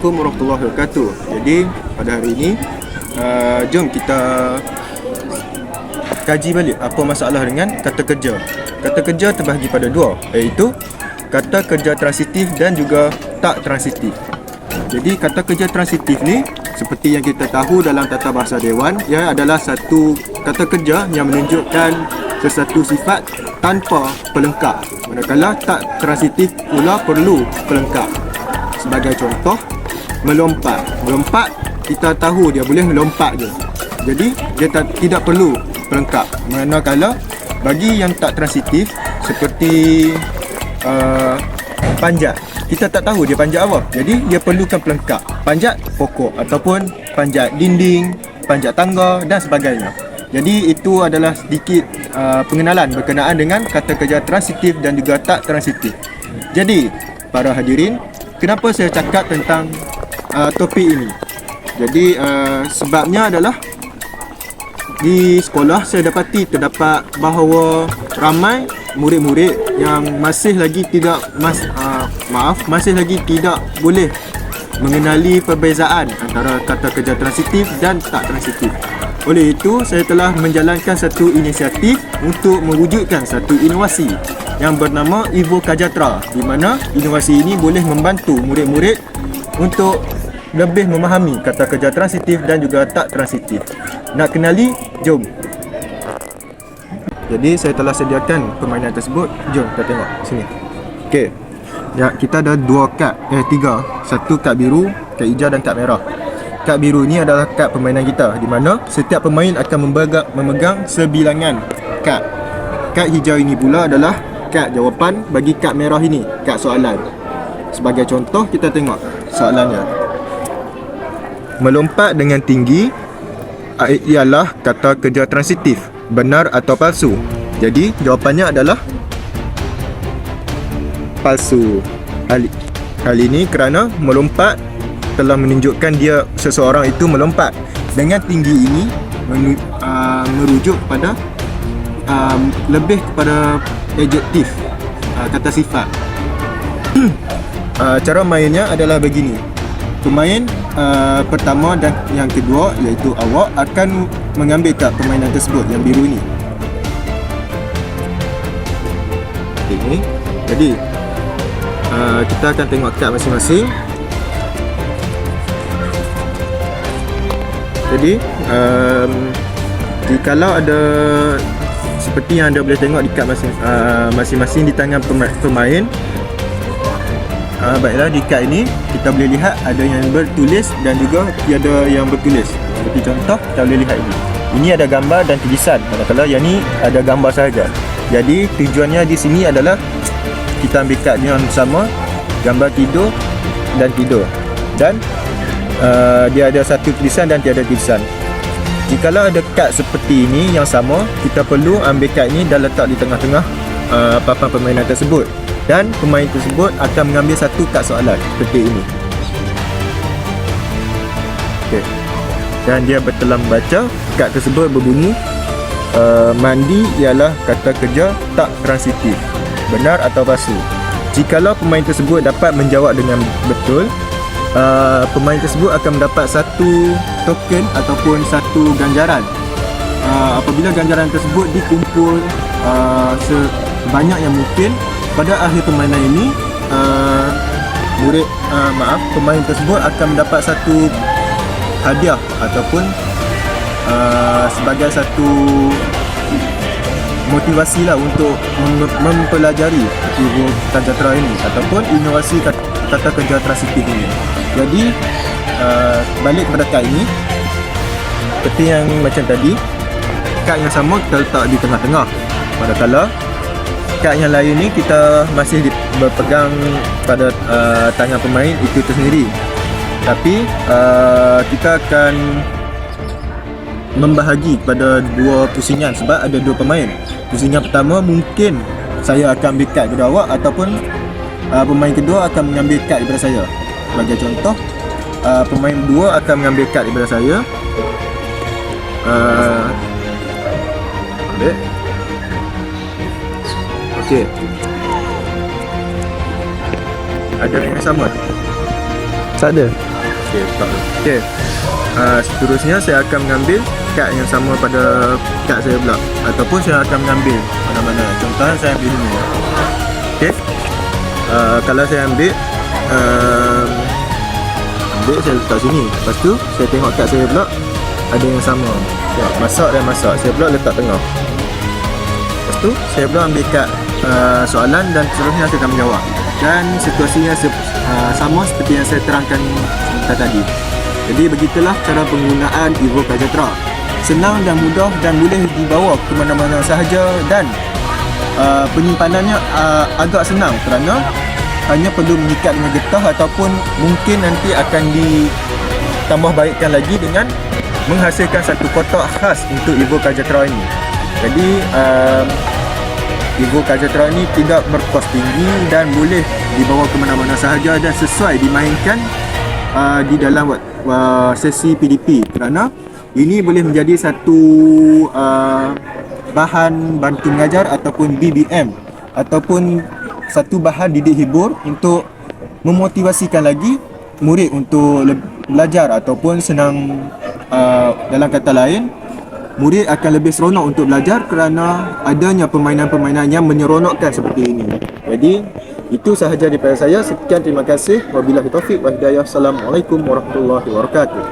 Assalamualaikum warahmatullahi wabarakatuh. Jadi pada hari ini jom kita kaji balik apa masalah dengan kata kerja. Kata kerja terbahagi pada dua, iaitu kata kerja transitif dan juga tak transitif. Jadi kata kerja transitif ni seperti yang kita tahu dalam tata bahasa dewan, ia adalah satu kata kerja yang menunjukkan sesuatu sifat tanpa pelengkap. Manakala tak transitif pula perlu pelengkap. Sebagai contoh, melompat. Melompat kita tahu dia boleh melompat je. Jadi dia tidak perlu pelengkap. Manakala bagi yang tak transitif seperti panjat, kita tak tahu dia panjat apa. Jadi dia perlukan pelengkap. Panjat pokok ataupun panjat dinding, panjat tangga dan sebagainya. Jadi itu adalah sedikit pengenalan berkenaan dengan kata kerja transitif dan juga tak transitif. Jadi para hadirin, kenapa saya cakap tentang topik ini? Jadi sebabnya adalah di sekolah saya dapati terdapat bahawa ramai murid-murid yang masih lagi tidak boleh mengenali perbezaan antara kata kerja transitif dan tak transitif. Oleh itu, saya telah menjalankan satu inisiatif untuk mewujudkan satu inovasi yang bernama Evo Kajatra, di mana inovasi ini boleh membantu murid-murid untuk lebih memahami kata kerja transitif dan juga tak transitif. Nak kenali? Jom. Jadi saya telah sediakan permainan tersebut. Jom kita tengok sini. Okey. Ya, kita ada tiga. Satu kad biru, kad hijau dan kad merah. Kad biru ni adalah kad permainan kita, di mana setiap pemain akan memegang sebilangan kad. Kad hijau ini pula adalah kad jawapan bagi kad merah ini, kad soalan. Sebagai contoh, kita tengok soalannya. Melompat dengan tinggi ialah kata kerja transitif, benar atau palsu? Jadi jawapannya adalah palsu. Hal ini kerana melompat telah menunjukkan dia seseorang itu melompat. Dengan tinggi ini merujuk kepada lebih kepada adjektif, kata sifat. Cara mainnya adalah begini. Pemain pertama dan yang kedua, iaitu awak, akan mengambil kad permainan tersebut yang biru ini. Okay. Jadi kita akan tengok kad masing-masing. Jadi jikalau ada seperti yang anda boleh tengok di kad masing-masing di tangan pemain, baiklah, di kad ini kita boleh lihat ada yang bertulis dan juga tiada yang bertulis. Seperti contoh, kita boleh lihat ini. Ini ada gambar dan tulisan, manakala yang ni ada gambar sahaja. Jadi tujuannya di sini adalah kita ambil kad yang sama, gambar tidur dan tidur, dan dia ada satu tulisan dan tiada tulisan. Jikalau ada kad seperti ini yang sama, kita perlu ambil kad ini dan letak di tengah-tengah papan permainan tersebut, dan pemain tersebut akan mengambil satu kad soalan seperti ini. Okay. Dan dia telah membaca. Kad tersebut berbunyi mandi ialah kata kerja tak transitif, benar atau palsu? Jikalau pemain tersebut dapat menjawab dengan betul, pemain tersebut akan mendapat satu token ataupun satu ganjaran. Apabila ganjaran tersebut dikumpul sebanyak yang mungkin, pada akhir permainan ini pemain tersebut akan mendapat satu hadiah ataupun sebagai satu motivasi lah untuk mempelajari Evo Kajatra ini ataupun inovasi kata kerja transitif ini. Jadi balik kepada kad ini, seperti yang macam tadi, kad yang sama kita letak di tengah-tengah. Manakala kad yang lain ni kita masih berpegang pada tangan pemain itu tersendiri. Tapi kita akan membahagi pada dua pusingan sebab ada dua pemain. Pusingan pertama mungkin saya akan ambil kad daripada awak, ataupun pemain kedua akan mengambil kad daripada saya. Sebagai contoh, pemain kedua akan mengambil kad daripada saya. Ambil. Okey. Ada yang sama? Tak ada. Okey, letak dulu. Okey. Seterusnya saya akan mengambil kad yang sama pada kad saya pula, ataupun saya akan mengambil mana-mana. Contohnya saya ambil ini. Okey. Kalau saya ambil saya letak sini. Lepas tu saya tengok kad saya pula ada yang sama. Ya, masak dan masak. Saya pula letak tengah. Lepas tu saya pula ambil kad soalan dan seterusnya saya akan menjawab. Dan situasinya sama seperti yang saya terangkan sebentar tadi. Jadi begitulah cara penggunaan Evo Kajatra. Senang dan mudah dan boleh dibawa ke mana-mana sahaja, dan penyimpanannya agak senang kerana hanya perlu mengikat dengan getah, ataupun mungkin nanti akan ditambah baikkan lagi dengan menghasilkan satu kotak khas untuk Evo Kajatra ini. Jadi Evo Kajatra ini tidak berkos tinggi dan boleh dibawa ke mana-mana sahaja dan sesuai dimainkan di dalam sesi PDP, kerana ini boleh menjadi satu bahan bantu mengajar ataupun BBM, ataupun satu bahan didik hibur untuk memotivasikan lagi murid untuk belajar, ataupun senang dalam kata lain, murid akan lebih seronok untuk belajar kerana adanya permainan-permainan yang menyeronokkan seperti ini. Jadi itu sahaja daripada saya. Sekian, terima kasih. Wabillahi taufiq wa hidayah. Assalamualaikum warahmatullahi wabarakatuh.